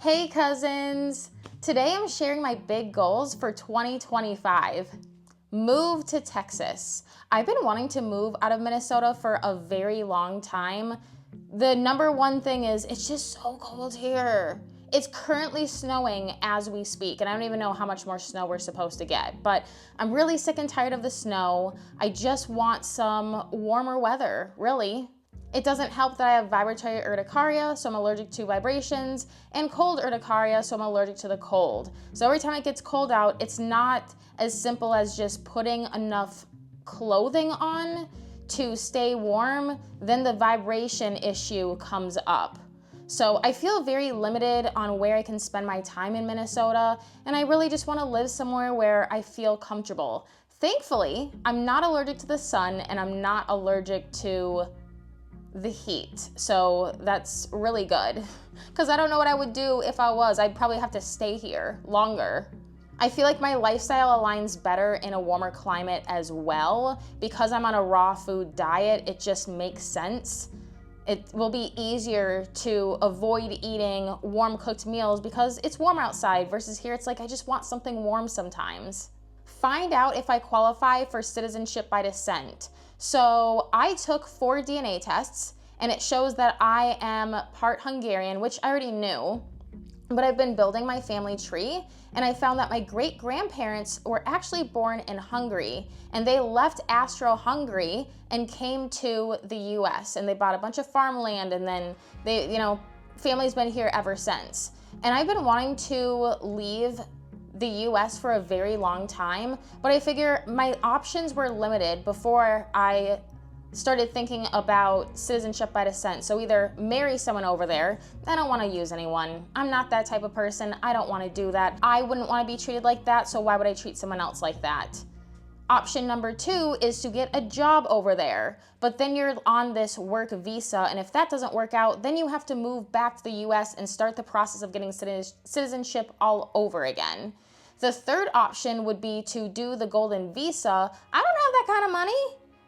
Hey cousins! Today I'm sharing my big goals for 2025. Move to Texas. I've been wanting to move out of Minnesota for a very long time. The number one thing is it's just so cold here. It's currently snowing as we speak, and I don't even know how much more snow we're supposed to get, but I'm really sick and tired of the snow. I just want some warmer weather, really. It doesn't help that I have vibratory urticaria, so I'm allergic to vibrations, and cold urticaria, so I'm allergic to the cold. So every time it gets cold out, it's not as simple as just putting enough clothing on to stay warm, then the vibration issue comes up. So I feel very limited on where I can spend my time in Minnesota, and I really just want to live somewhere where I feel comfortable. Thankfully, I'm not allergic to the sun, and I'm not allergic to the heat, so that's really good, because I don't know what I would do if I was. I'd probably have to stay here longer. I feel like my lifestyle aligns better in a warmer climate as well. Because I'm on a raw food diet, it just makes sense. It will be easier to avoid eating warm cooked meals because it's warm outside, versus here it's like I just want something warm sometimes. Find out if I qualify for citizenship by descent. So I took 4 DNA tests, and it shows that I am part Hungarian, which I already knew, but I've been building my family tree, and I found that my great-grandparents were actually born in Hungary, and they left Austro-Hungary and came to the US, and they bought a bunch of farmland, and then family's been here ever since. And I've been wanting to leave the US for a very long time, but I figure my options were limited before I started thinking about citizenship by descent. So either marry someone over there. I don't want to use anyone. I'm not that type of person. I don't want to do that. I wouldn't want to be treated like that, so why would I treat someone else like that? Option number 2 is to get a job over there, but then you're on this work visa, and if that doesn't work out, then you have to move back to the US and start the process of getting citizenship all over again. The third option would be to do the golden visa. I don't have that kind of money.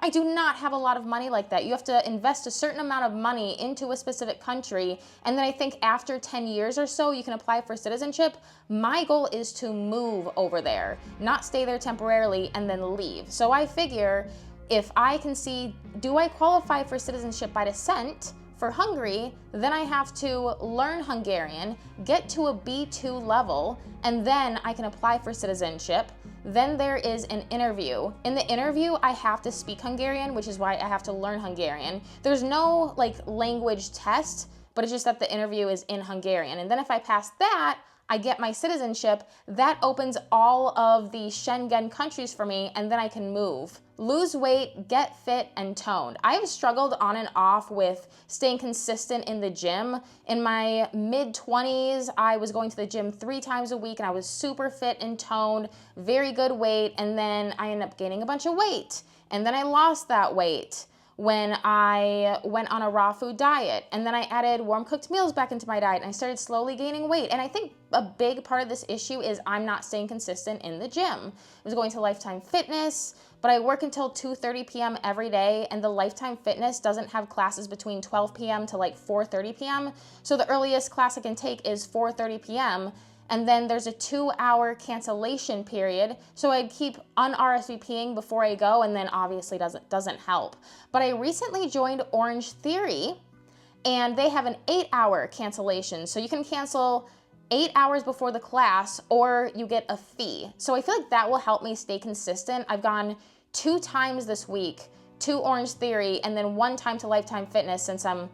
I do not have a lot of money like that. You have to invest a certain amount of money into a specific country, and then I think after 10 years or so, you can apply for citizenship. My goal is to move over there, not stay there temporarily and then leave. So I figure if I can see, do I qualify for citizenship by descent for Hungary, then I have to learn Hungarian, get to a B2 level, and then I can apply for citizenship. Then there is an interview. In the interview, I have to speak Hungarian, which is why I have to learn Hungarian. There's no language test, but it's just that the interview is in Hungarian. And then if I pass that, I get my citizenship. That opens all of the Schengen countries for me, and then I can move. Lose weight, get fit, and toned. I've struggled on and off with staying consistent in the gym. In my mid-20s, I was going to the gym 3 times a week, and I was super fit and toned, very good weight, and then I ended up gaining a bunch of weight. And then I lost that weight when I went on a raw food diet, and then I added warm cooked meals back into my diet, and I started slowly gaining weight. And I think a big part of this issue is I'm not staying consistent in the gym. I was going to Lifetime Fitness, but I work until 2:30 p.m. every day, and the Lifetime Fitness doesn't have classes between 12 p.m. to 4:30 p.m. So the earliest class I can take is 4:30 p.m., and then there's a 2-hour cancellation period, so I'd keep un-RSVPing before I go, and then obviously doesn't help. But I recently joined Orange Theory, and they have an 8-hour cancellation, so you can cancel 8 hours before the class, or you get a fee. So I feel like that will help me stay consistent. I've gone 2 times this week to Orange Theory, and then 1 time to Lifetime Fitness, since I'm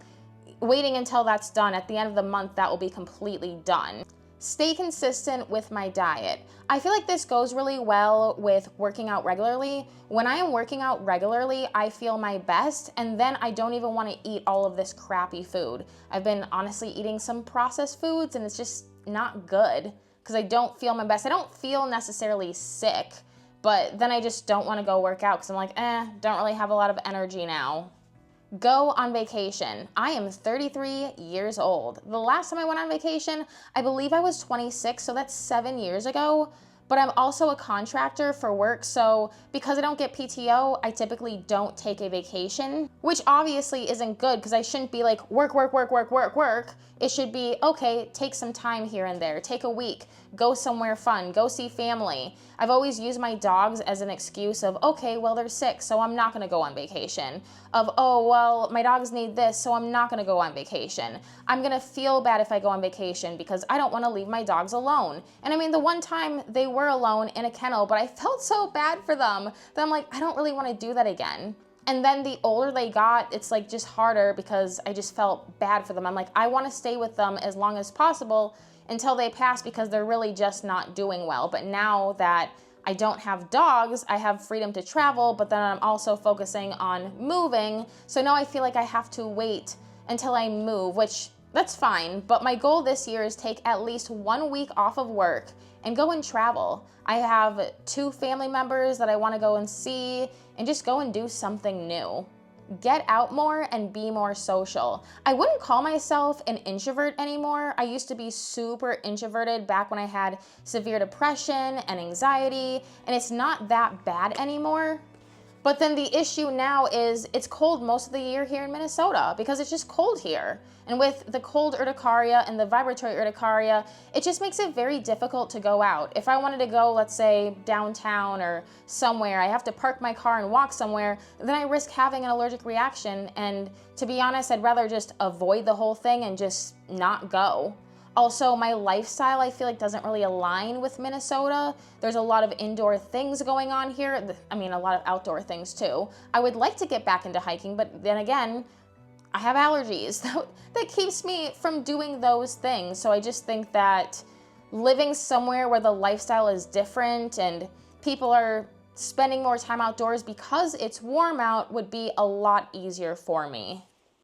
waiting until that's done. At the end of the month, that will be completely done. Stay consistent with my diet. I feel like this goes really well with working out regularly. When I am working out regularly, I feel my best, and then I don't even want to eat all of this crappy food. I've been honestly eating some processed foods, and it's just not good because I don't feel my best. I don't feel necessarily sick, but then I just don't want to go work out because I'm like, don't really have a lot of energy now. Go on vacation. I am 33 years old. The last time I went on vacation, I believe I was 26, so that's 7 years ago. but I'm also a contractor for work, so because I don't get PTO, I typically don't take a vacation, which obviously isn't good because I shouldn't be like work, work, work, work, work, work. It should be, okay, take some time here and there, take a week, go somewhere fun, go see family. I've always used my dogs as an excuse of, okay, well, they're sick, so I'm not gonna go on vacation. Of, oh, well, my dogs need this, so I'm not gonna go on vacation. I'm gonna feel bad if I go on vacation because I don't wanna leave my dogs alone. And I mean, the one time they were alone in a kennel, but I felt so bad for them that I'm like, I don't really wanna do that again. And then the older they got, it's like just harder because I just felt bad for them. I'm like, I wanna stay with them as long as possible until they pass because they're really just not doing well. But now that I don't have dogs, I have freedom to travel, but then I'm also focusing on moving. So now I feel like I have to wait until I move, which that's fine. But my goal this year is take at least 1 week off of work and go and travel. I have 2 family members that I want to go and see and just go and do something new. Get out more and be more social. I wouldn't call myself an introvert anymore. I used to be super introverted back when I had severe depression and anxiety, and it's not that bad anymore. But then the issue now is it's cold most of the year here in Minnesota because it's just cold here. And with the cold urticaria and the vibratory urticaria, it just makes it very difficult to go out. If I wanted to go, let's say, downtown or somewhere, I have to park my car and walk somewhere, then I risk having an allergic reaction. And to be honest, I'd rather just avoid the whole thing and just not go. Also, my lifestyle, I feel like, doesn't really align with Minnesota. There's a lot of indoor things going on here. I mean, a lot of outdoor things too. I would like to get back into hiking, but then again, I have allergies. That keeps me from doing those things. So I just think that living somewhere where the lifestyle is different and people are spending more time outdoors because it's warm out would be a lot easier for me.